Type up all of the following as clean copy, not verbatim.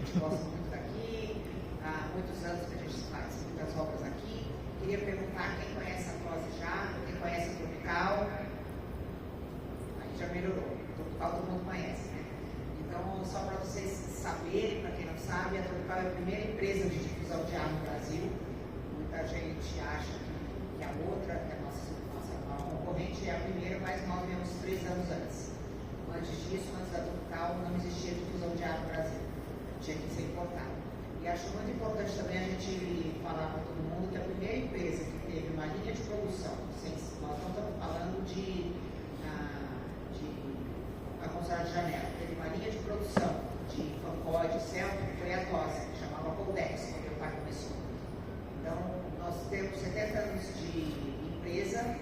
gente gosta muito daqui, há muitos anos que a gente faz muitas obras aqui. Queria perguntar quem conhece a TOSE já, quem conhece a Tropical. Aí já melhorou, a Tropical todo mundo conhece, né? Então, só para vocês saberem, para quem não sabe, a Tropical é a primeira empresa de difusão de ar no Brasil. Muita gente acha que a outra, que a nossa concorrente é a primeira, mas nós viemos 3 anos antes. Antes disso, antes da Tropical, não existia difusão de ar no Brasil. Tinha que ser importado. E acho muito importante também a gente falar para todo mundo que a primeira empresa que teve uma linha de produção, nós não estamos falando de ar-condicionado de janela, teve uma linha de produção de pancó, de celta, foi a TOSE, que chamava Coldex, quando meu pai começou. Então, nós temos 70 anos de empresa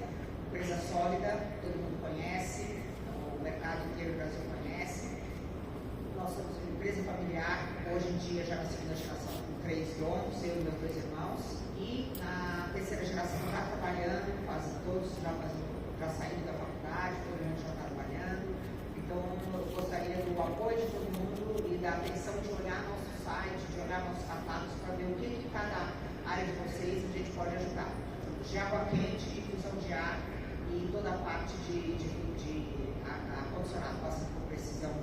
sólida, todo mundo conhece, o mercado inteiro do Brasil conhece. Nós somos uma empresa familiar, hoje em dia já na segunda geração com 3 donos, eu e meus 2 irmãos, e na terceira geração está trabalhando, quase todos já saíram da faculdade, todo mundo já está trabalhando. Então, eu gostaria do apoio de todo mundo e da atenção de olhar nosso site, de olhar nossos catálogos para ver o que cada área de vocês a gente pode ajudar. De água quente, difusão de ar e toda a parte de ar-condicionado passando por precisão.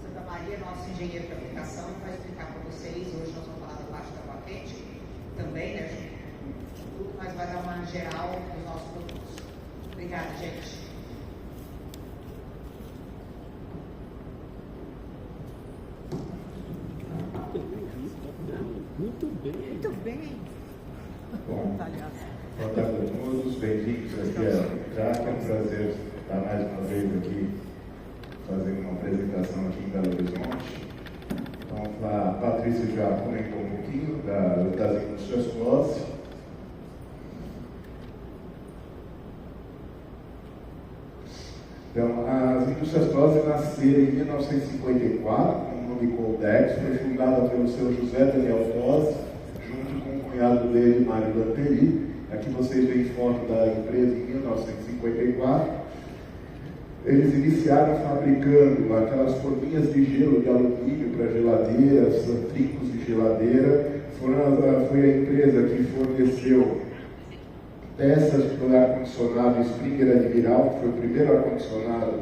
Santa Maria, nosso engenheiro de aplicação, vai explicar para vocês. Hoje nós vamos falar da parte da água quente também, né, gente? Tudo, mas vai dar uma geral dos nossos produtos. Obrigada, gente. Muito bem. Muito bem. Bom, boa tarde a todos, bem-vindos aqui à CRAC. É um prazer estar mais uma vez aqui fazendo uma apresentação aqui em Belo Horizonte. Então, a Patrícia já comentou um pouquinho das indústrias TOSE. Então, as indústrias TOSE nasceram em 1954, com o nome Coldex, foi fundada pelo seu José Daniel TOSE, junto com o cunhado dele, Mário Lanteri. Aqui vocês veem foto da empresa em 1954. Eles iniciaram fabricando aquelas forminhas de gelo de alumínio para geladeiras, trincos de geladeira. Foi a empresa que forneceu peças para o ar-condicionado Springer Admiral, que foi o primeiro ar-condicionado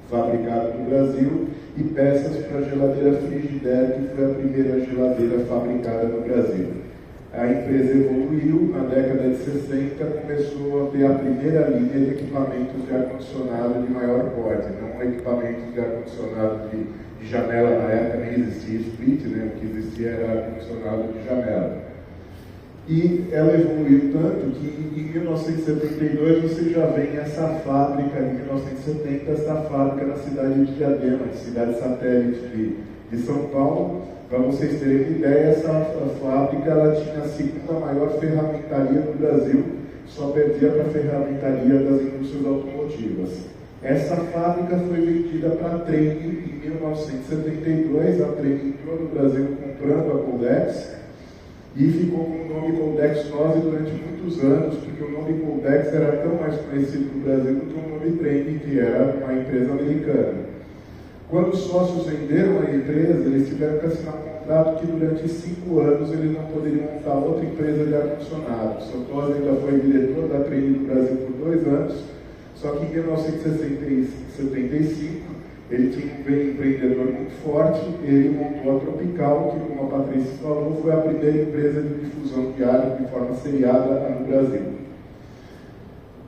fabricado no Brasil, e peças para a geladeira Frigidaire, que foi a primeira geladeira fabricada no Brasil. A empresa evoluiu, na década de 60, começou a ter a primeira linha de equipamentos de ar-condicionado de maior porte, não equipamentos de ar-condicionado de janela. Na época nem existia split, né? O que existia era ar-condicionado de janela. E ela evoluiu tanto que em 1972 você já vem essa fábrica, em 1970, essa fábrica na cidade de Diadema, cidade satélite de São Paulo. Para vocês terem uma ideia, essa fábrica ela tinha a segunda maior ferramentaria do Brasil, só perdia para a ferramentaria das indústrias automotivas. Essa fábrica foi vendida para a Trem em 1972, a Trem entrou no Brasil comprando a Coldex, e ficou com o nome Coldex TOSE durante muitos anos, porque o nome Coldex era tão mais conhecido no Brasil do que o nome Trem, que era uma empresa americana. Quando os sócios venderam a empresa, eles tiveram que assinar um contrato que durante 5 anos eles não poderiam montar outra empresa de ar-condicionado. O seu TOSE ainda foi diretor da Trem do Brasil por 2 anos, só que em 1975 ele tinha um empreendedor muito forte, ele montou a Tropical, que, como a Patrícia falou, foi a primeira empresa de difusão de ar de forma seriada no Brasil.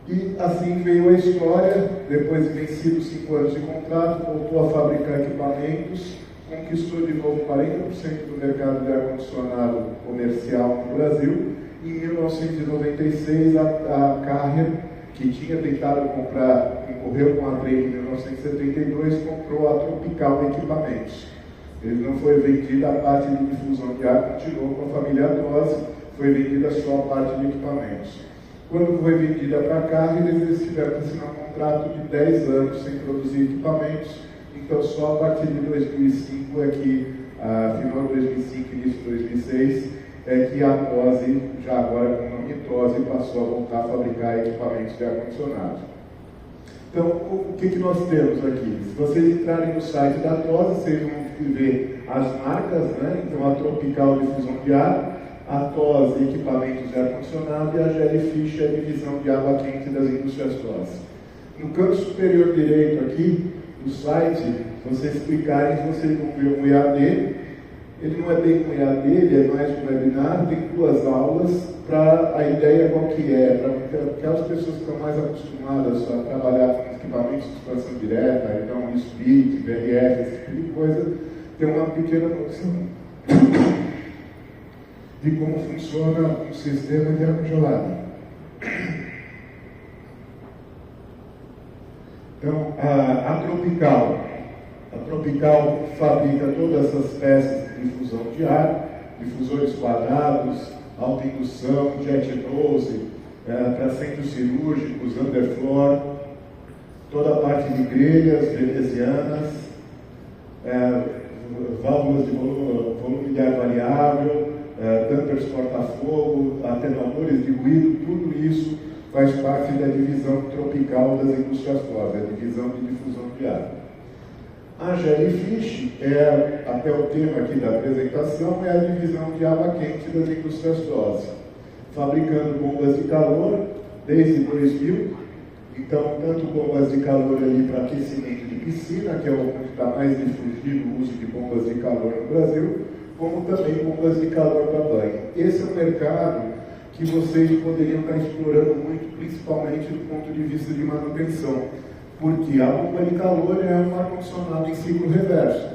E assim veio a história. Depois de vencidos 5 anos de contrato, voltou a fabricar equipamentos, conquistou de novo 40% do mercado de ar-condicionado comercial no Brasil. Em 1996, a Carrier, que tinha tentado comprar, concorreu com a Trem em 1972, comprou a Tropical Equipamentos. Ele não foi vendida a parte de difusão de ar, continuou com a família TOSE, foi vendida só a parte de equipamentos. Quando foi vendida para a Carrier, eles tiveram que assinar um contrato de 10 anos sem produzir equipamentos, então só a partir de 2005 é que, final de 2005 início de 2006, é que a TOSE, já agora com o nome TOSE, passou a voltar a fabricar equipamentos de ar-condicionado. Então, o que nós temos aqui? Se vocês entrarem no site da TOSE, vocês vão ver as marcas, né? Então, a Tropical Difusão de Ar, a TOSE Equipamentos de Ar-Condicionado e a Jellyfish, a Divisão de Água Quente das Indústrias TOSE. No canto superior direito aqui do site, se vocês clicarem, vocês vão ver um EAD. Ele não é bem um EAD, ele é mais um webinar, tem 2 aulas. A ideia qual que é? Para aquelas pessoas que estão mais acostumadas a trabalhar com equipamentos de expansão direta, então split, VRF, esse tipo de coisa, ter uma pequena noção de como funciona um sistema de ar congelado. Então, a Tropical fabrica todas essas peças de difusão de ar, difusores quadrados, alta indução, jet nose, para centros cirúrgicos, underfloor, toda a parte de grelhas venezianas, válvulas de volume de ar variável, dampers porta-fogo, atenuadores de ruído, tudo isso faz parte da divisão tropical das indústrias TOSE, a divisão de difusão de ar. A Jellyfish, até o tema aqui da apresentação, é a divisão de água quente das indústrias TOSE, fabricando bombas de calor desde 2000, então tanto bombas de calor ali para aquecimento de piscina, que é onde está mais difundido o uso de bombas de calor no Brasil, como também bombas de calor para banho. Esse é um mercado que vocês poderiam estar explorando muito, principalmente do ponto de vista de manutenção, porque a bomba de calor é um ar-condicionado em ciclo reverso.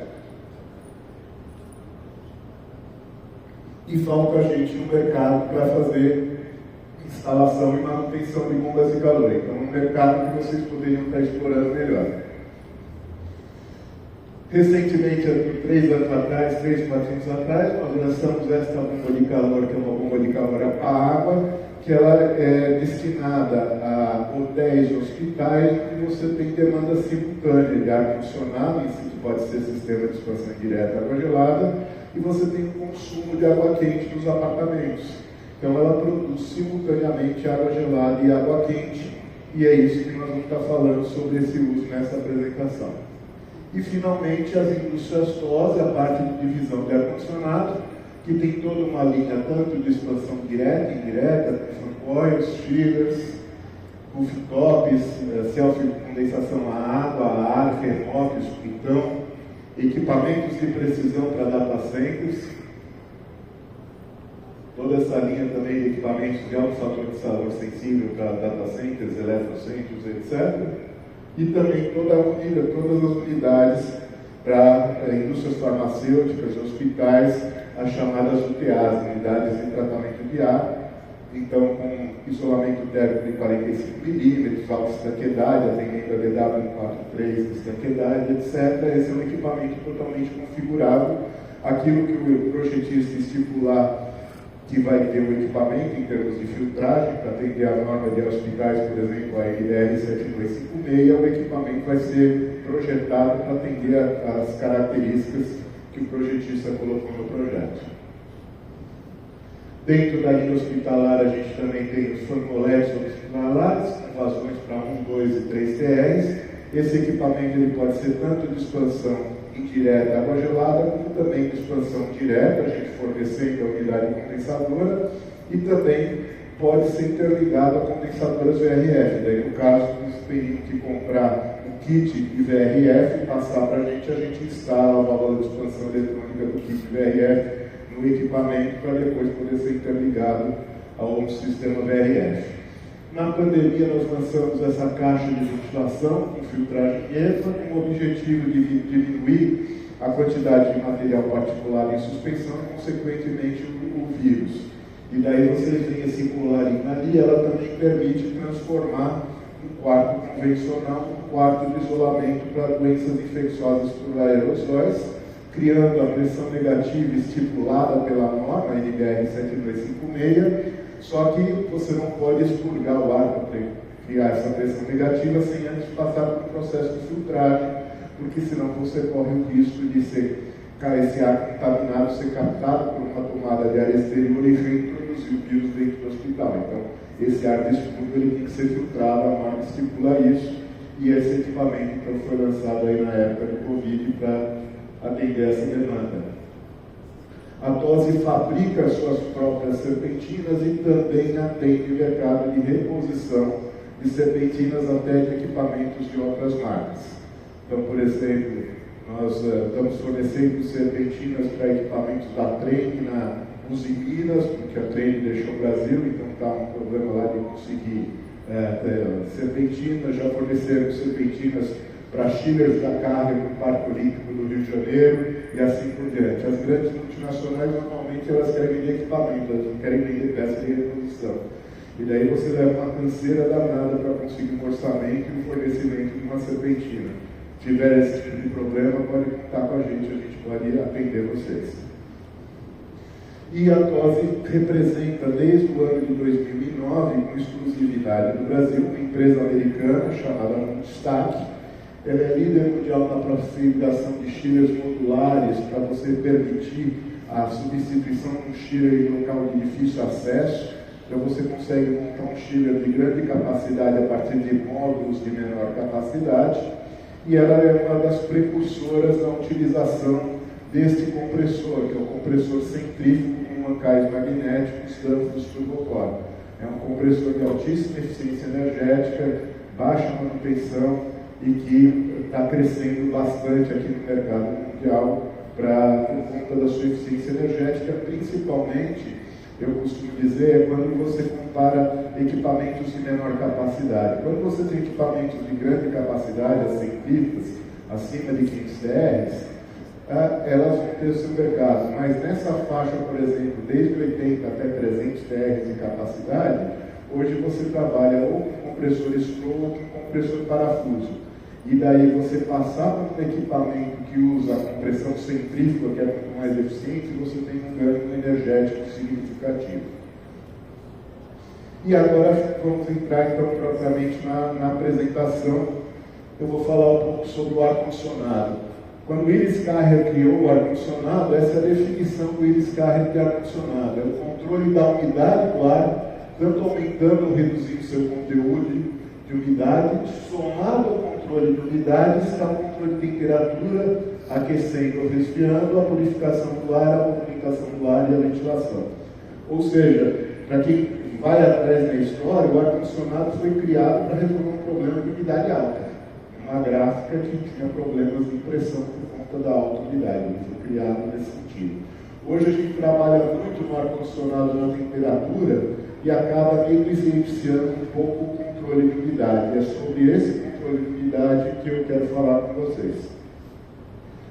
E falta gente no mercado para fazer instalação e manutenção de bombas de calor. Então, é um mercado que vocês poderiam estar explorando melhor. Recentemente, 3 anos atrás, 3, 4 anos atrás, nós lançamos esta bomba de calor, que é uma bomba de calor para água, que ela é destinada a hotéis e hospitais, onde você tem demanda simultânea de ar-condicionado, que pode ser sistema de expansão direta água gelada, e você tem o consumo de água quente nos apartamentos. Então ela produz simultaneamente água gelada e água quente, e é isso que nós vamos estar falando sobre esse uso nessa apresentação. E finalmente as indústrias TOSE, a parte de divisão de ar-condicionado, que tem toda uma linha tanto de expansão direta e indireta, com coils, chillers, rooftops, self-condensação a água, a ar, ferrópios, então, equipamentos de precisão para data centers, toda essa linha também de equipamentos de alto fator de calor sensível para data centers, eletrocentros, etc. E também todas as unidades para indústrias farmacêuticas, hospitais, as chamadas UTAs, unidades de tratamento de ar, então com isolamento térmico de 45 milímetros, alta estanqueidade, atendendo a DW43 de estanqueidade, etc. Esse é um equipamento totalmente configurável. Aquilo que o projetista estipular que vai ter o equipamento em termos de filtragem, para atender a norma de hospitais, por exemplo, a NBR 7256, o equipamento vai ser projetado para atender as características que o projetista colocou no projeto. Dentro da linha hospitalar, a gente também tem os formoletes hospitalares, com vazões para 1, 2 e 3 TRs. Esse equipamento ele pode ser tanto de expansão indireta água gelada, como também de expansão direta, a gente fornecendo a unidade condensadora, e também pode ser interligado a condensadoras VRF. Daí, no caso, eles teriam que comprar um kit de VRF e passar para a gente instala a válvula de expansão eletrônica do kit VRF no equipamento para depois poder ser interligado ao sistema VRF. Na pandemia, nós lançamos essa caixa de ventilação com filtragem EFA, com o objetivo de diminuir a quantidade de material particulado em suspensão e, consequentemente, o vírus. E daí vocês veem esse colarinho ali, ela também permite transformar um quarto convencional num quarto de isolamento para doenças infecciosas por aerossóis, criando a pressão negativa estipulada pela norma NBR 7256, só que você não pode expurgar o ar para criar essa pressão negativa sem antes passar por um processo de filtragem, porque senão você corre o risco de esse ar contaminado ser captado por uma tomada de ar exterior e reintroduzir o vírus dentro do hospital. Então, esse ar de expurgo ele tem que ser filtrado, a norma estipula isso, e esse equipamento então foi lançado aí na época do Covid para atender essa demanda. A TOSI fabrica suas próprias serpentinas e também atende o mercado de reposição de serpentinas até de equipamentos de outras marcas. Então, por exemplo, nós estamos fornecendo serpentinas para equipamentos da Trem na Minas, porque a Trem deixou o Brasil, então está um problema lá de conseguir serpentinas. Já fornecemos serpentinas para chillers da carga no Parque Olímpico do Rio de Janeiro e assim por diante. As grandes multinacionais, normalmente, elas querem vender equipamento, elas não querem vender peça de reposição. E daí você leva uma canseira danada para conseguir um orçamento e um fornecimento de uma serpentina. Se tiver esse tipo de problema, pode contar com a gente pode atender vocês. E a TOSI representa, desde o ano de 2009, com exclusividade no Brasil, uma empresa americana chamada Multistack. Ela é líder mundial na fabricação de chillers modulares para você permitir a substituição de um chiller em local de difícil acesso. Então você consegue montar um chiller de grande capacidade a partir de módulos de menor capacidade. E ela é uma das precursoras da utilização deste compressor, que é o compressor centrífugo com mancais magnéticos Danfoss Turbocore. É um compressor de altíssima eficiência energética, baixa manutenção e que está crescendo bastante aqui no mercado mundial por conta da sua eficiência energética, principalmente, eu costumo dizer, quando você compara equipamentos de menor capacidade. Quando você tem equipamentos de grande capacidade, as centrífugas, acima de 15 TRs, elas vão ter o seu mercado. Mas nessa faixa, por exemplo, desde 80 até 300 TRs de capacidade, hoje você trabalha ou com compressor Stroh ou com compressor parafuso. E daí você passar para um equipamento que usa compressão centrífuga, que é muito mais eficiente, você tem um ganho energético significativo. E agora vamos entrar então propriamente na apresentação. Eu vou falar um pouco sobre o ar-condicionado. Quando o Willis Carrier criou o ar-condicionado, essa é a definição do Willis Carrier de ar-condicionado. É o controle da umidade do ar, tanto aumentando ou reduzindo seu conteúdo de umidade, somado ao controle de umidade, está o controle de temperatura, aquecendo ou resfriando, a purificação do ar, a comunicação do ar e a ventilação. Ou seja, para quem vai atrás da história, o ar-condicionado foi criado para resolver um problema de umidade alta. Uma gráfica que tinha problemas de pressão por conta da alta umidade, ele foi criado nesse sentido. Hoje a gente trabalha muito no ar-condicionado na temperatura e acaba negligenciando um pouco o controle de umidade. É sobre esse controle de umidade que eu quero falar com vocês.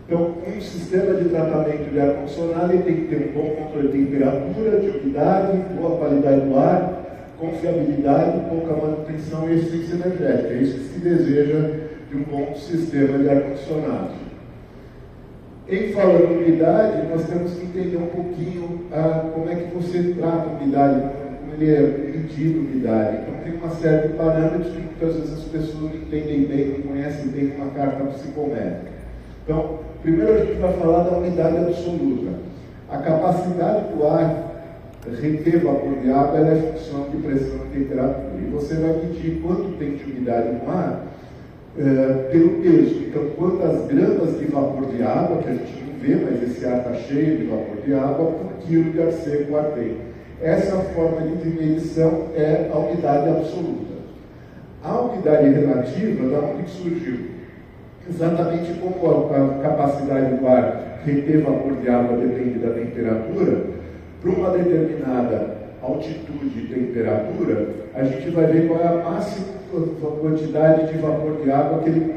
Então, um sistema de tratamento de ar-condicionado tem que ter um bom controle de temperatura, de umidade, boa qualidade do ar, confiabilidade, pouca manutenção e eficiência energética. É isso que se deseja de um bom sistema de ar-condicionado. Em falando de umidade, nós temos que entender um pouquinho como é que você trata a umidade, como ele é medido a umidade. Então tem uma série de parâmetros que muitas vezes as pessoas não entendem bem, não conhecem bem uma carta psicométrica. Então, primeiro a gente vai falar da umidade absoluta. A capacidade do ar reter vapor de água é função de pressão e temperatura. E você vai medir quanto tem de umidade no ar pelo peso. Então, quantas gramas de vapor de água, que a gente não vê, mas esse ar está cheio de vapor de água, por quilo de ar seco o ar tem. Essa forma de medição é a umidade absoluta. A umidade relativa, da onde surgiu? Exatamente como a capacidade do ar reter vapor de água depende da temperatura, para uma determinada altitude e temperatura, a gente vai ver qual é a máxima quantidade de vapor de água que ele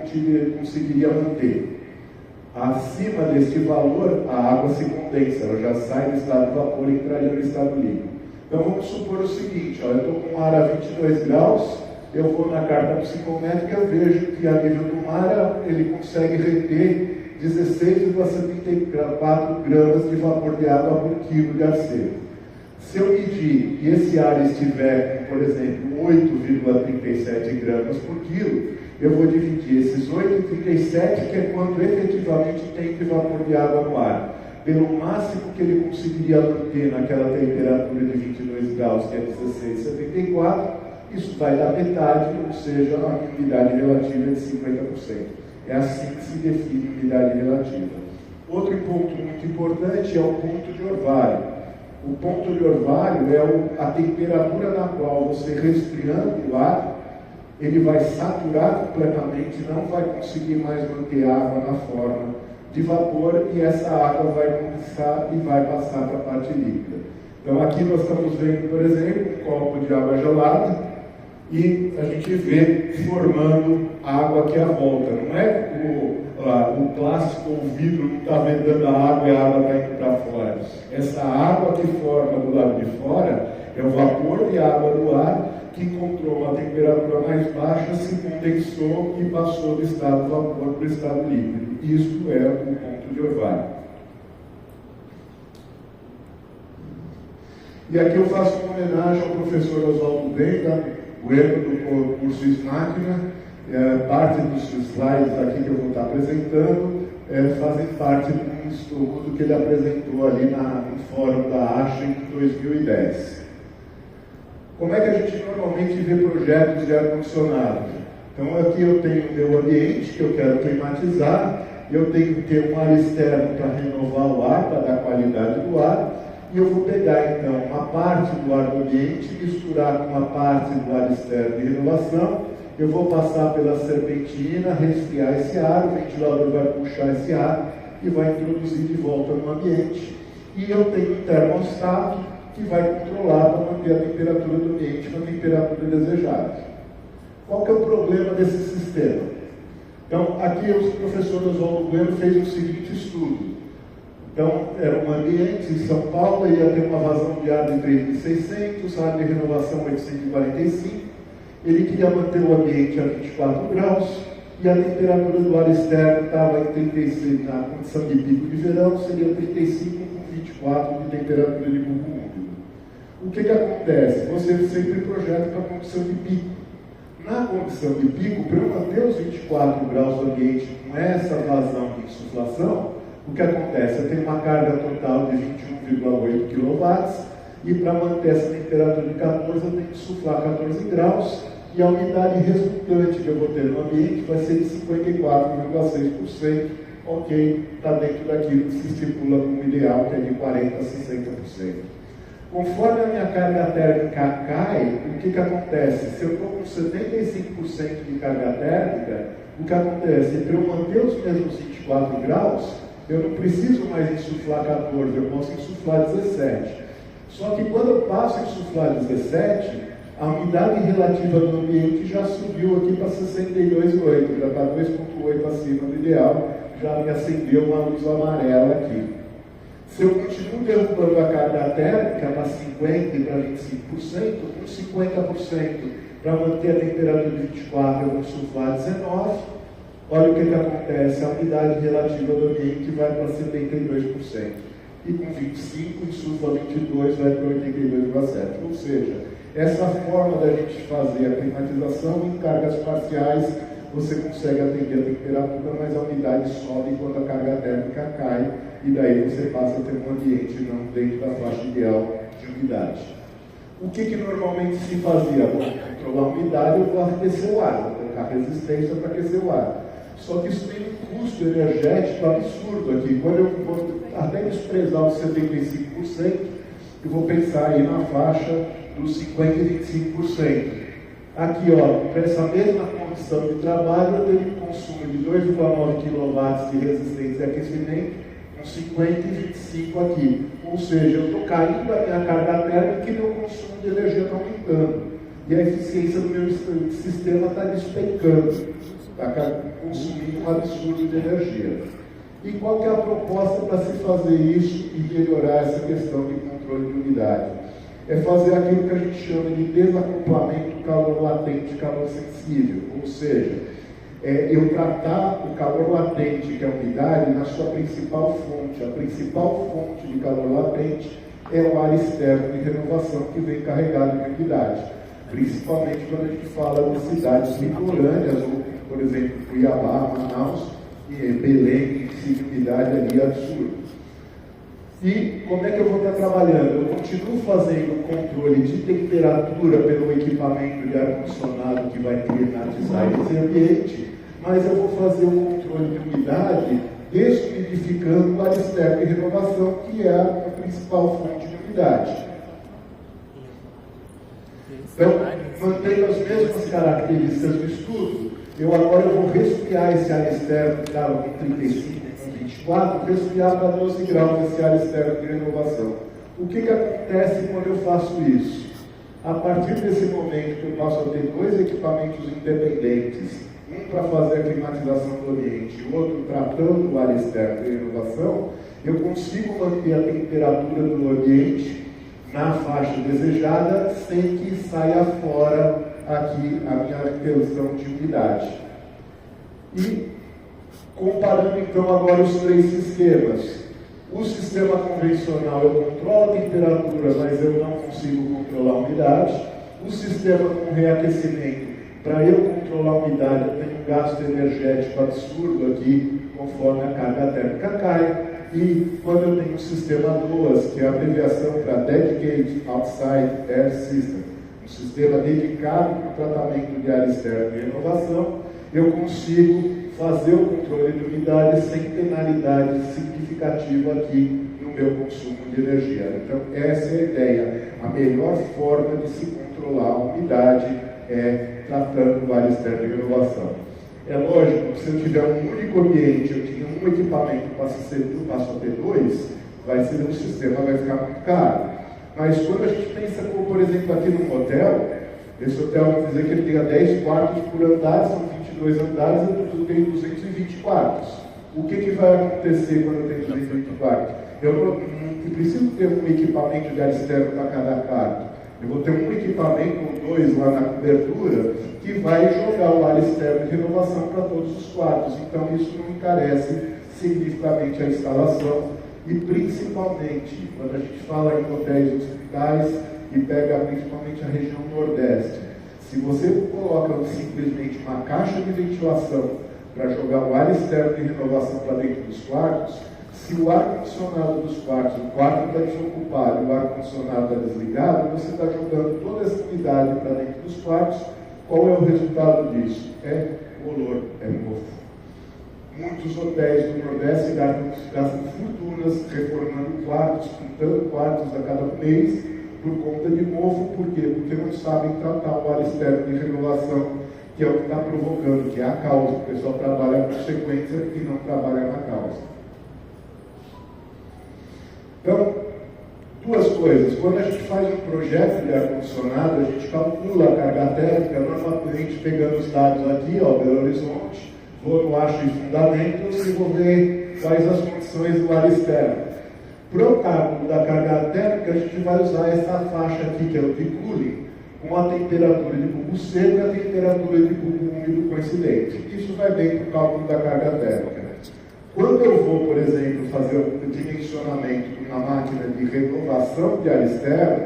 conseguiria manter. Acima deste valor, a água se condensa, ela já sai do estado de vapor e entraria no estado líquido. Então vamos supor o seguinte, eu estou com ar a 22 graus, eu vou na carta psicométrica, eu vejo que a nível do mar ele consegue reter 16,74 gramas de vapor de água por quilo de ar seco. Se eu medir e esse ar estiver com, por exemplo, 8,37 gramas por quilo, eu vou dividir esses 8,37, que é quanto efetivamente tem de vapor de água no ar, pelo máximo que ele conseguiria manter naquela temperatura de 22 graus, que é 16,74, isso vai dar metade, ou seja, a umidade relativa é de 50%. É assim que se define umidade relativa. Outro ponto muito importante é o ponto de orvalho. O ponto de orvalho é a temperatura na qual você resfriando o ar, ele vai saturar completamente, não vai conseguir mais manter água na forma de vapor e essa água vai condensar e vai passar para a parte líquida. Então aqui nós estamos vendo, por exemplo, um copo de água gelada e a gente vê formando água aqui à volta. Não é o plástico ou o vidro não está vedando a água e a água está indo para fora. Essa água que forma do lado de fora é o vapor de água do ar que encontrou uma temperatura mais baixa, se condensou e passou do estado vapor para o estado líquido. Isso é o ponto de orvalho. E aqui eu faço uma homenagem ao professor Oswaldo Benda, Bueno do curso SMACNA. Parte dos slides aqui que eu vou estar apresentando fazem parte de um estudo que ele apresentou ali no fórum da ASHA em 2010. Como é que a gente normalmente vê projetos de ar-condicionado? Então aqui eu tenho o meu ambiente que eu quero climatizar, eu tenho que ter um ar externo para renovar o ar, para dar qualidade do ar, e eu vou pegar então uma parte do ar do ambiente, misturar com uma parte do ar externo de renovação, eu vou passar pela serpentina, resfriar esse ar, o ventilador vai puxar esse ar e vai introduzir de volta no ambiente. E eu tenho um termostato que vai controlar para manter a temperatura do ambiente na temperatura desejada. Qual que é o problema desse sistema? Então, aqui o professor Oswaldo Bueno fez o seguinte estudo. Então, era um ambiente em São Paulo, ia ter uma vazão de ar de 3.600, área de renovação 845. Ele queria manter o ambiente a 24 graus e a temperatura do ar externo estava em 36, na condição de pico de verão, seria 35 com 24 de temperatura de buco úmido. O que acontece? Você sempre projeta para a condição de pico. Na condição de pico, para eu manter os 24 graus do ambiente com essa vazão de insuflação, o que acontece? Eu tenho uma carga total de 21,8 kW e para manter essa temperatura de 14 eu tenho que insuflar 14 graus e a umidade resultante que eu vou ter no ambiente vai ser de 54,6%. Ok, está dentro daquilo que se estipula como ideal, que é de 40% a 60%. Conforme a minha carga térmica cai, o que acontece? Se eu estou com 75% de carga térmica, o que acontece? Para eu manter os mesmos 24 graus, eu não preciso mais insuflar 14, eu posso insuflar 17. Só que quando eu passo a insuflar 17, a umidade relativa do ambiente já subiu aqui para 62,8, já está 2,8 acima do ideal, já me acendeu uma luz amarela aqui. Se eu continuo derrubando a carga térmica para 50% e para 25%, com 50% para manter a temperatura de 24, eu vou insuflar 19. Olha o que acontece, a umidade relativa do ambiente vai para 72%. E com 25, insufla 22, vai para 82,7%. Ou seja, essa forma da gente fazer a climatização em cargas parciais, você consegue atender a temperatura, mas a umidade sobe quando a carga térmica cai, e daí você passa a ter um ambiente não dentro da faixa ideal de umidade. O que normalmente se fazia? Para controlar a umidade, eu vou aquecer o ar, vou colocar resistência para aquecer o ar. Só que isso tem um custo energético absurdo aqui. Quando eu vou até desprezar os 75%, eu vou pensar aí na faixa dos 50% e 25%. Aqui, ó, para essa mesma condição de trabalho, eu tenho um consumo de 2,9 kW de resistência e aquecimento, com 50 e 25 aqui. Ou seja, eu estou caindo a minha carga térmica e meu consumo de energia está aumentando. E a eficiência do meu sistema está despencando, está consumindo um absurdo de energia. E qual que é a proposta para se fazer isso e melhorar essa questão de controle de umidade? É fazer aquilo que a gente chama de desacoplamento calor latente e calor sensível, ou seja, eu tratar o calor latente, que é a umidade, na sua principal fonte. A principal fonte de calor latente é o ar externo de renovação que vem carregado de umidade, principalmente quando a gente fala de cidades litorâneas, ou, por exemplo, Cuiabá, Manaus, e Belém, que tem umidade ali absurda. E como é que eu vou estar trabalhando? Eu continuo fazendo o controle de temperatura pelo equipamento de ar-condicionado que vai climatizar esse ambiente, mas eu vou fazer o controle de umidade deshumidificando o ar externo de renovação, que é a principal fonte de umidade. Então, mantendo as mesmas características do estudo, eu vou resfriar esse ar externo que estava com 35, 24, resfriar para 12 graus esse ar externo de renovação. O que acontece quando eu faço isso? A partir desse momento que eu passo a ter dois equipamentos independentes, um para fazer a climatização do ambiente e o outro tratando o ar externo de renovação, eu consigo manter a temperatura do ambiente na faixa desejada sem que saia fora aqui a minha retenção de umidade. E comparando então agora os três sistemas. O sistema convencional eu controlo a temperatura, mas eu não consigo controlar a umidade. O sistema com reaquecimento, para eu controlar a umidade, eu tenho um gasto energético absurdo aqui, conforme a carga térmica cai. E quando eu tenho o sistema DOAS, que é a abreviação para Dedicated Outside Air System, um sistema dedicado para o tratamento de ar externo e renovação, eu consigo fazer o controle de umidade sem penalidade significativa aqui no meu consumo de energia. Então, essa é a ideia. A melhor forma de se controlar a umidade é tratando o ar externo de renovação. É lógico que se eu tiver um único ambiente, eu tinha um equipamento que passo a ter dois, o sistema vai ficar muito caro. Mas quando a gente pensa, como por exemplo aqui num hotel, esse hotel vamos dizer que ele tenha 10 quartos por andar, são 22 andares, eu tenho 220 quartos. O que vai acontecer quando eu tenho 220 quartos? Eu não preciso ter um equipamento de ar externo para cada quarto. Eu vou ter um equipamento ou dois lá na cobertura que vai jogar o ar externo de renovação para todos os quartos. Então isso não encarece significativamente a instalação e principalmente quando a gente fala em hotéis e hospitais e pega principalmente a região nordeste. Se você coloca simplesmente uma caixa de ventilação para jogar o ar externo de renovação para dentro dos quartos, se o ar-condicionado dos quartos, o quarto está desocupado e o ar-condicionado está desligado, você está jogando toda essa umidade para dentro dos quartos. Qual é o resultado disso? É bolor, é mofo. Muitos hotéis do Nordeste gastam fortunas reformando quartos, pintando quartos a cada mês, por conta de mofo. Por quê? Porque não sabem tratar o ar externo de renovação, que é o que está provocando, que é a causa. O pessoal trabalha a consequência e não trabalha na causa. Então, duas coisas. Quando a gente faz um projeto de ar-condicionado, a gente calcula a carga térmica, normalmente pegando os dados aqui, Belo Horizonte, vou no Acho e Fundamentos e vou ver quais as condições do ar externo. Para o cálculo da carga térmica, a gente vai usar essa faixa aqui, que é o de cooling, com a temperatura de bulbo seco e a temperatura de bulbo úmido coincidente. Isso vai bem para o cálculo da carga térmica. Quando eu vou, por exemplo, fazer um dimensionamento de uma máquina de renovação de ar externo,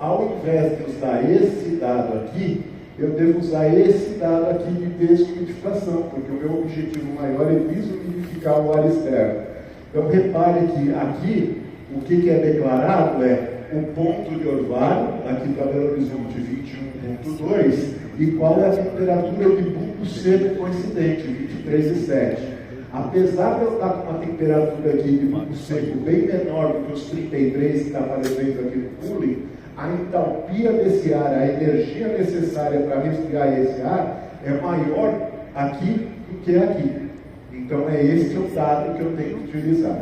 ao invés de usar esse dado aqui, eu devo usar esse dado aqui de deshumidificação, porque o meu objetivo maior é desumidificar o ar externo. Então, repare que aqui, o que é declarado é o ponto de orvalho, aqui para Belo Horizonte 21,2, e qual é a temperatura de bulbo seco coincidente, 23,7. Apesar de eu estar com uma temperatura aqui de bulbo seco bem menor do que os 33 que está aparecendo aqui no cooling, a entalpia desse ar, a energia necessária para resfriar esse ar é maior aqui do que aqui. Então é esse o dado que eu tenho que utilizar.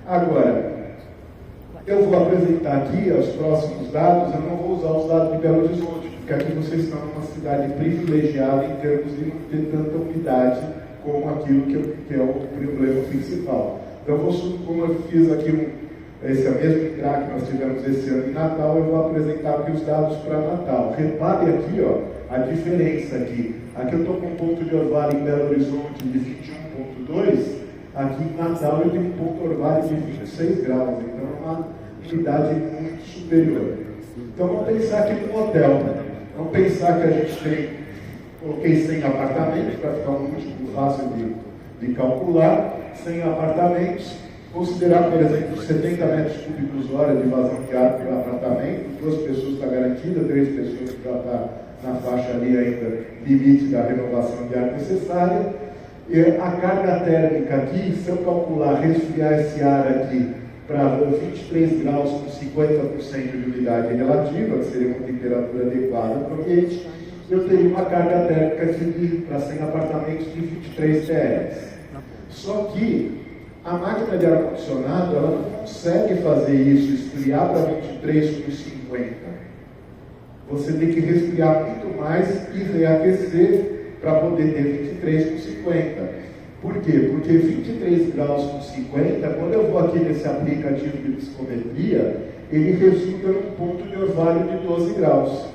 Agora, eu vou apresentar aqui os próximos dados. Eu não vou usar os dados de Belo Horizonte, porque aqui vocês estão numa cidade privilegiada em termos de não ter tanta umidade como aquilo que é o problema principal. Então, como eu fiz aqui esse mesmo INCRA que nós tivemos esse ano em Natal, eu vou apresentar aqui os dados para Natal. Repare aqui, a diferença aqui. Aqui eu estou com um ponto de orvalho em Belo Horizonte de 21,2, aqui em Natal eu tenho um ponto de orvalho de 26 graus, então é uma umidade muito superior. Então vamos pensar aqui no hotel. Vamos pensar que a gente coloquei 100 apartamentos para ficar um múltiplo fácil de calcular, 100 apartamentos, Considerar, por exemplo, 70 metros cúbicos hora de vazão de ar para o apartamento, 2 pessoas está garantida, 3 pessoas que já está na faixa ali ainda, limite da renovação de ar necessária. E a carga térmica aqui, se eu calcular, resfriar esse ar aqui para 23 graus com 50% de umidade relativa, que seria uma temperatura adequada para o ambiente, eu teria uma carga térmica aqui para 100 apartamentos de 23 TLs. Só que a máquina de ar-condicionado, ela não consegue fazer isso, esfriar para 23 com 50. Você tem que resfriar muito mais e reaquecer para poder ter 23 com 50. Por quê? Porque 23 graus com 50, quando eu vou aqui nesse aplicativo de psicometria, ele resulta num ponto de orvalho de 12 graus.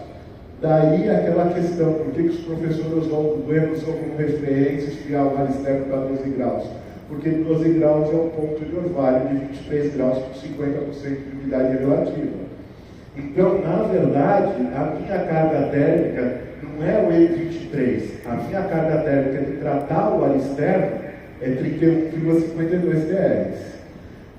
Daí aquela questão, por que os professores Oswaldo Bueno usam como referência esfriar o ar externo para 12 graus? Porque 12 graus é um ponto de orvalho de 23 graus com 50% de umidade relativa. Então, na verdade, a minha carga térmica não é o E23. A minha carga térmica de tratar o ar externo é 31,52 TLs.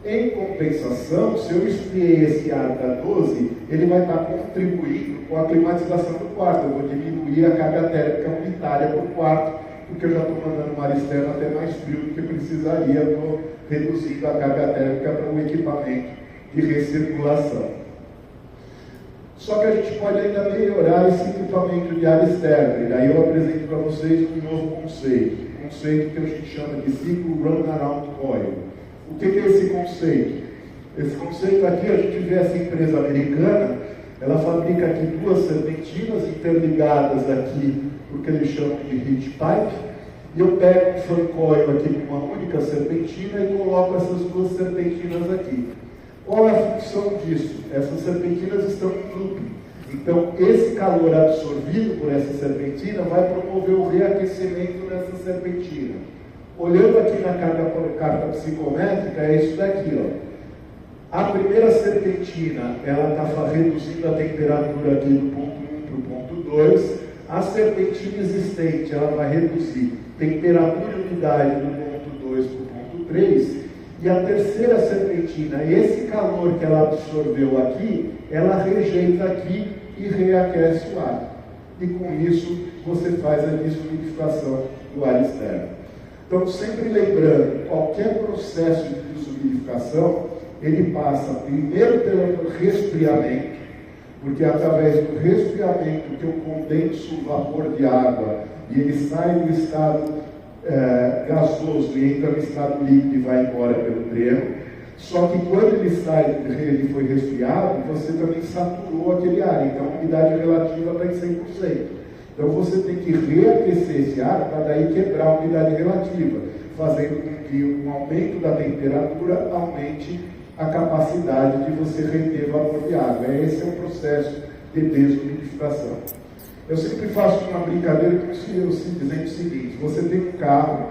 Em compensação, se eu esfriei esse ar para 12, ele vai estar contribuindo com a climatização do quarto. Eu vou diminuir a carga térmica unitária por quarto, porque eu já estou mandando um ar externo até mais frio do que precisaria. Eu estou reduzindo a carga térmica para um equipamento de recirculação. Só que a gente pode ainda melhorar esse equipamento de ar externo. E daí eu apresento para vocês um novo conceito que a gente chama de ciclo Runaround Coil. O que é esse conceito? Esse conceito aqui, a gente vê essa empresa americana, ela fabrica aqui 2 serpentinas interligadas aqui, o que eles chamam de heat pipe, e eu pego um fan coil aqui com uma única serpentina e coloco essas 2 serpentinas aqui. Qual é a função disso? Essas serpentinas estão em looping. Então, esse calor absorvido por essa serpentina vai promover o reaquecimento dessa serpentina. Olhando aqui na carta psicométrica, é isso daqui, ó. A primeira serpentina, ela está reduzindo a temperatura aqui do ponto 1 para o ponto 2. A serpentina existente, ela vai reduzir temperatura e umidade do ponto 2 para o ponto 3. E a terceira serpentina, esse calor que ela absorveu aqui, ela rejeita aqui e reaquece o ar. E com isso, você faz a desumidificação do ar externo. Então, sempre lembrando, qualquer processo de desumidificação, ele passa primeiro pelo resfriamento, porque é através do resfriamento que eu condenso o vapor de água e ele sai do estado gasoso e entra no estado líquido e vai embora pelo dreno. Só que quando ele sai, ele foi resfriado, você também saturou aquele ar, então a umidade relativa está em 100%. Então você tem que reaquecer esse ar para daí quebrar a umidade relativa, fazendo com que um aumento da temperatura aumente a capacidade de você reter vapor de água. Esse é o processo de desumidificação. Eu sempre faço uma brincadeira com eu dizendo o seguinte: você tem um carro,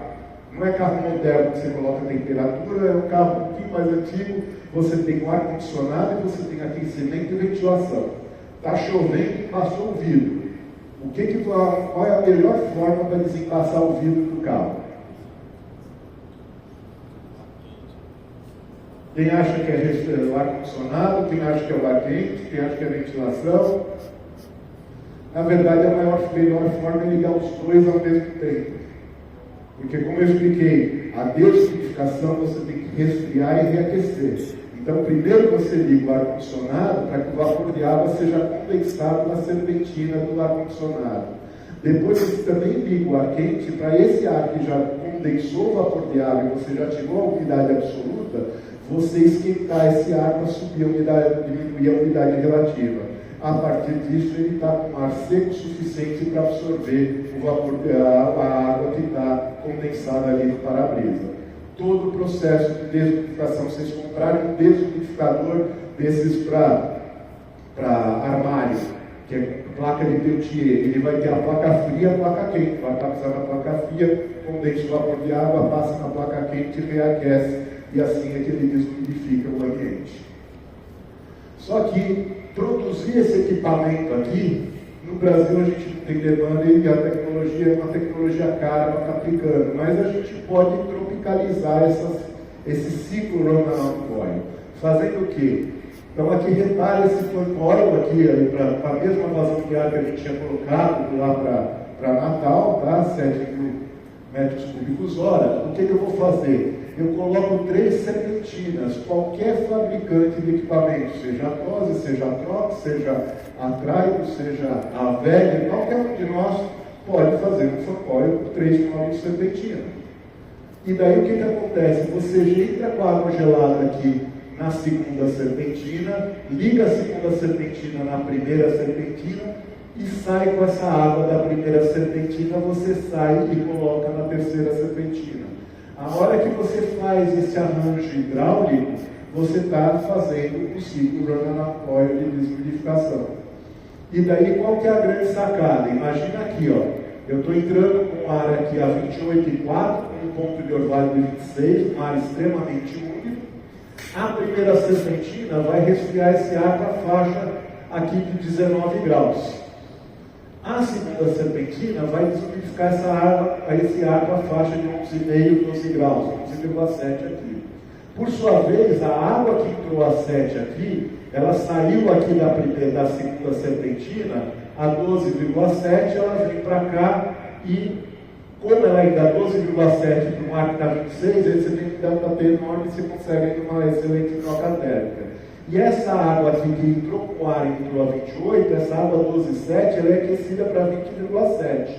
não é carro moderno que você coloca a temperatura, é um carro um pouquinho mais antigo, você tem um ar-condicionado e você tem aquecimento e ventilação. Está chovendo e passou o vidro. Qual é a melhor forma para desembaçar o vidro do carro? Quem acha que é o ar-condicionado, quem acha que é o ar quente, quem acha que é a ventilação. Na verdade, a melhor forma é ligar os dois ao mesmo tempo. Porque, como eu expliquei, a desumidificação você tem que resfriar e reaquecer. Então, primeiro você liga o ar-condicionado para que o vapor de água seja condensado na serpentina do ar-condicionado. Depois você também liga o ar quente para esse ar que já condensou o vapor de água e você já tirou a umidade absoluta, você esquentar esse ar para subir a umidade, diminuir a umidade relativa. A partir disso, ele está com ar seco o suficiente para absorver o vapor a água que está condensada ali no para-brisa. Todo o processo de desumidificação, vocês comprarem um desumidificador desses para armário, que é placa de Peltier, ele vai ter a placa fria e a placa quente. Vai passar na placa fria, condensa o vapor de água, passa na placa quente e reaquece, e assim é que ele desumidifica o ambiente. Só que produzir esse equipamento aqui, no Brasil a gente não tem demanda e a tecnologia é uma tecnologia cara para estar aplicando, mas a gente pode tropicalizar esse ciclo run-on coil. Fazendo o quê? Então aqui repara esse coil aqui, para a mesma vazão de ar que a gente tinha colocado lá para Natal, tá? 7.000 metros cúbicos hora. O que eu vou fazer? Eu coloco 3 serpentinas, qualquer fabricante de equipamento, seja a TOSE, seja a Trox, seja a Traigo, seja a VEG, qualquer um de nós pode fazer um fancoil com 3 km de serpentina. E daí o que acontece? Você entra com a água gelada aqui na segunda serpentina, liga a segunda serpentina na primeira serpentina e sai com essa água da primeira serpentina, você sai e coloca na terceira serpentina. A hora que você faz esse arranjo hidráulico, você está fazendo o ciclo run-on coil de desliquidificação. E daí qual que é a grande sacada? Imagina aqui, ó, eu estou entrando com ar aqui a 28,4, com um ponto de orvalho de 26, um ar extremamente úmido. A primeira serpentina vai resfriar esse ar para a faixa aqui de 19 graus. A segunda serpentina vai desliquidificar esse ar para a faixa de 11,5, 12 graus, 11,7 aqui. Por sua vez, a água que entrou a 7 aqui, ela saiu aqui da segunda serpentina a 12,7, ela vem para cá e, como ela ainda dá 12,7 para um ar que está 26, aí você tem que dar um T enorme e você consegue uma excelente troca térmica. E essa água aqui que entrou com o ar e entrou a 28, essa água 12,7, ela é aquecida para 20,7.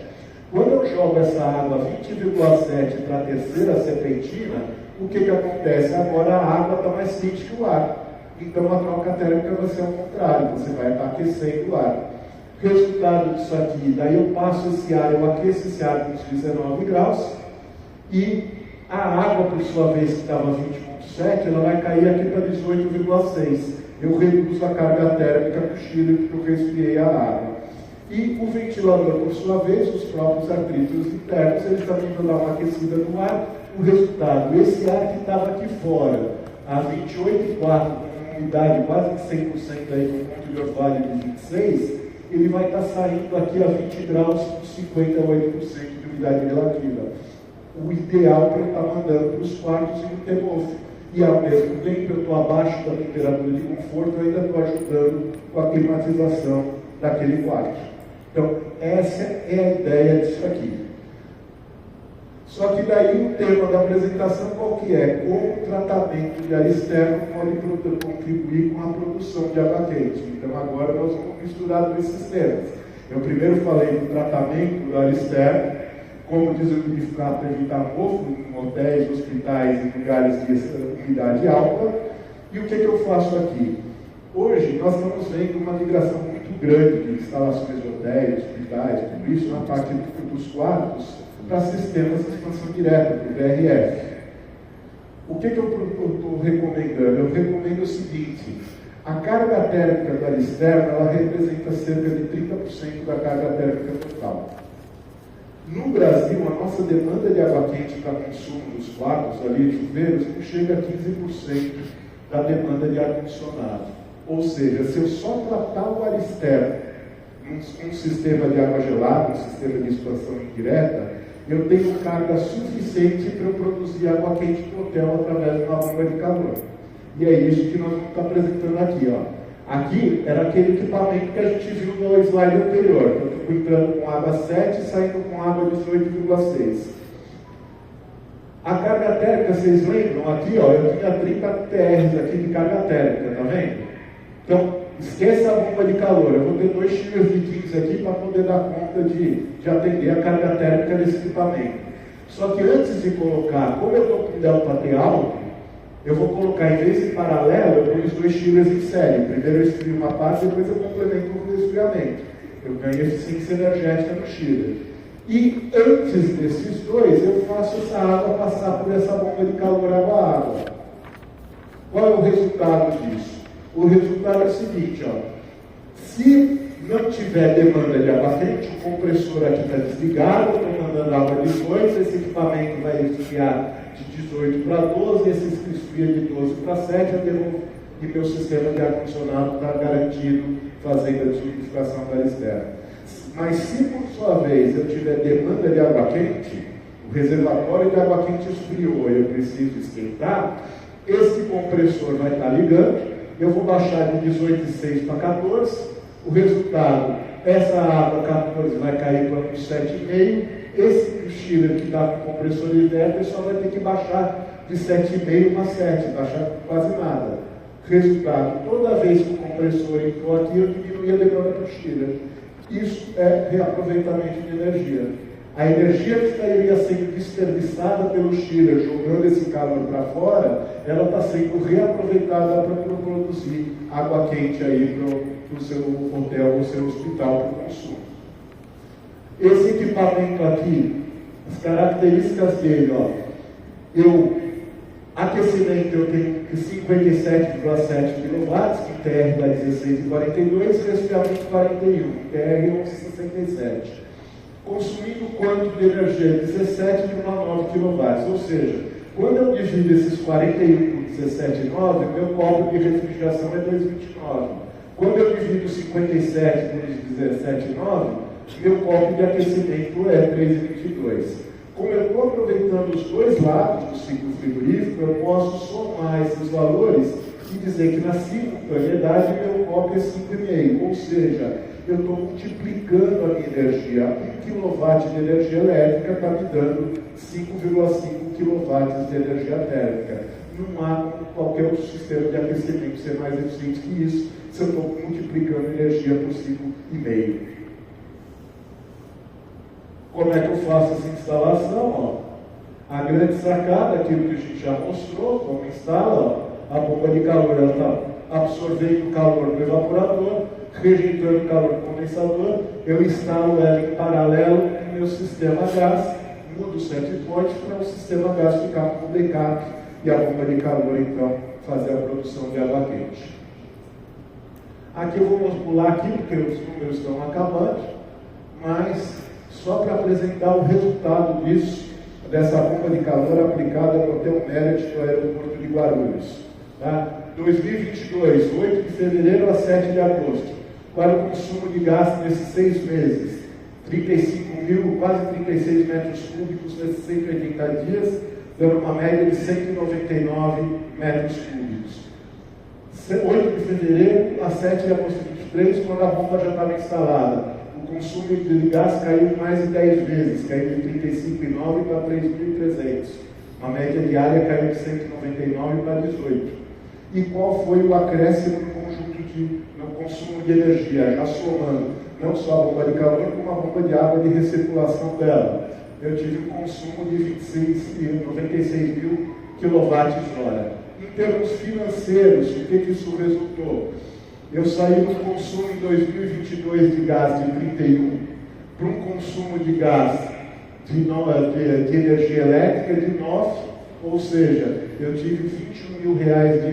Quando eu jogo essa água 20,7 para a terceira serpentina, o que acontece? Agora a água está mais quente que o ar. Então a troca térmica vai ser ao contrário, você vai estar aquecendo o ar. Resultado disso aqui, daí eu passo esse ar, eu aqueço esse ar com 19 graus e a água, por sua vez, que estava 20,7, ela vai cair aqui para 18,6. Eu reduzo a carga térmica do chile porque eu resfriei a água. E o ventilador, por sua vez, os próprios atritos internos, eles também vão dar uma aquecida no ar. O resultado, esse ar que estava aqui fora, a 28,4, com umidade quase de 100% aí no ponto de orvalho de 26, ele vai estar saindo aqui a 20 graus com 58% de umidade relativa. O ideal para eu estar mandando para os quartos e não ter mofo. E ao mesmo tempo eu estou abaixo da temperatura de conforto, eu ainda estou ajudando com a climatização daquele quarto. Então, essa é a ideia disso aqui. Só que daí o tema da apresentação qual que é? Como o tratamento de ar externo pode contribuir com a produção de água quente. Então agora nós vamos misturar dois sistemas. Eu primeiro falei do tratamento do ar externo, como desliquidificar para evitar mofo em hotéis, hospitais e lugares de umidade alta. E o que eu faço aqui? Hoje nós estamos vendo uma migração muito grande de instalações de hotéis, hospitais, tudo isso na parte dos quartos, para sistemas de expansão direta, para o VRF. O que eu estou recomendando? Eu recomendo o seguinte: a carga térmica do ar externo, ela representa cerca de 30% da carga térmica total. No Brasil, a nossa demanda de água quente para consumo nos quartos, ali, chuveiros, não chega a 15% da demanda de ar-condicionado. Ou seja, se eu só tratar o ar externo num sistema de água gelada, um sistema de expansão indireta, eu tenho carga suficiente para eu produzir água quente para o hotel através de uma bomba de calor. E é isso que nós vamos estar apresentando aqui. Ó. Aqui era aquele equipamento que a gente viu no slide anterior. Eu estou entrando com água 7 e saindo com água 18,6. A carga térmica, vocês lembram? Aqui, ó, eu tinha 30 TRs aqui de carga térmica, tá vendo? Então, esqueça a bomba de calor. Eu vou ter 2 chillers de 15 aqui para poder dar conta de atender a carga térmica desse equipamento. Só que antes de colocar, como eu estou com o delta T alto, eu vou colocar, em vez de paralelo, eu ponho os 2 chillers em série. Primeiro eu esfrio uma parte, depois eu complemento com o resfriamento. Eu ganho eficiência energética no chiller. E antes desses dois, eu faço essa água passar por essa bomba de calor água-água. Qual é o resultado disso? O resultado é o seguinte, ó. Se não tiver demanda de água quente, o compressor aqui está desligado, eu estou mandando água de 18, esse equipamento vai esfriar de 18 para 12, esse esfria de 12 para 7, eu devo, e meu sistema de ar-condicionado está garantido fazendo a desliquidificação da externa. Mas se por sua vez eu tiver demanda de água quente, o o reservatório de água quente esfriou, eu preciso esquentar, esse compressor vai estar ligando, eu vou baixar de 18,6 para 14, o resultado, essa água 14 vai cair para 7,5, esse chiller que está com o compressor inverter só vai ter que baixar de 7,5 para 7, baixar quase nada. Resultado, toda vez que o compressor entrou aqui, eu diminui a demanda do chiller. Isso é reaproveitamento de energia. A energia que estaria sendo desperdiçada pelo chiller, jogando esse calor para fora, ela está sendo reaproveitada para produzir água quente aí para o seu hotel ou seu hospital para o consumo. Esse equipamento aqui, as características dele, ó, aquecimento eu tenho 57,7 kW, que TR dá 16,42, resfriamento 41, TR 11,67. Consumindo quanto de energia? 17,9 kW, ou seja, quando eu divido esses 41 por 17,9, meu copo de refrigeração é 2,29. Quando eu divido 57 por 17,9, meu copo de aquecimento é 3,22. Como eu estou aproveitando os dois lados do ciclo frigorífico, eu posso somar esses valores e dizer que na simultaneidade meu copo é 5,5, ou seja, eu estou multiplicando a minha energia. 1 kW de energia elétrica está me dando 5,5 kW de energia térmica. Não há qualquer outro sistema de aquecimento ser mais eficiente que isso, se eu estou multiplicando energia por 5,5. Como é que eu faço essa instalação? Ó, a grande sacada, aquilo que a gente já mostrou, como instala, ó, a bomba de calor, ela está absorvendo o calor do evaporador, rejeitando o calor do condensador, eu instalo ela em paralelo com o meu sistema gás, mudo o set point para o sistema gás ficar com backup e a bomba de calor, então, fazer a produção de água quente. Aqui eu vou pular aqui, porque os números estão acabando, mas só para apresentar o resultado disso, dessa bomba de calor aplicada no Hotel Merit do aeroporto de Guarulhos. Tá? 2022, 8 de fevereiro a 7 de agosto. Qual é o consumo de gás nesses 6 meses? 35 mil, quase 36 metros cúbicos nesses 180 dias, dando uma média de 199 metros cúbicos. 8 de fevereiro a 7 de agosto de 2023, quando a bomba já estava instalada. O consumo de gás caiu mais de 10 vezes, caiu de 35,9 para 3.300. A média diária caiu de 199 para 18. E qual foi o acréscimo no conjunto no consumo de energia, já somando não só a bomba de calor, como a bomba de água de recirculação dela? Eu tive um consumo de 96 mil kWh. Em termos financeiros, o que isso resultou? Eu saí do consumo em 2022 de gás de 31 para um consumo de gás de energia elétrica de 9, ou seja, eu tive R$21 mil de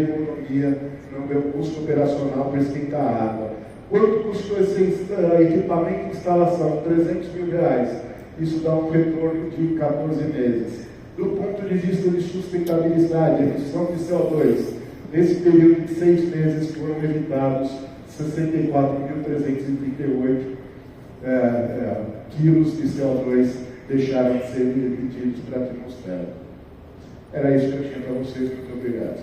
economia no meu custo operacional para esquentar a água. Quanto custou esse equipamento de instalação? R$300 mil. Isso dá um retorno de 14 meses. Do ponto de vista de sustentabilidade, emissão de CO2, nesse período de 6 meses foram evitados 64.338 quilos de CO2 deixaram de ser emitidos para a atmosfera. Era isso que eu tinha para vocês. Muito obrigado.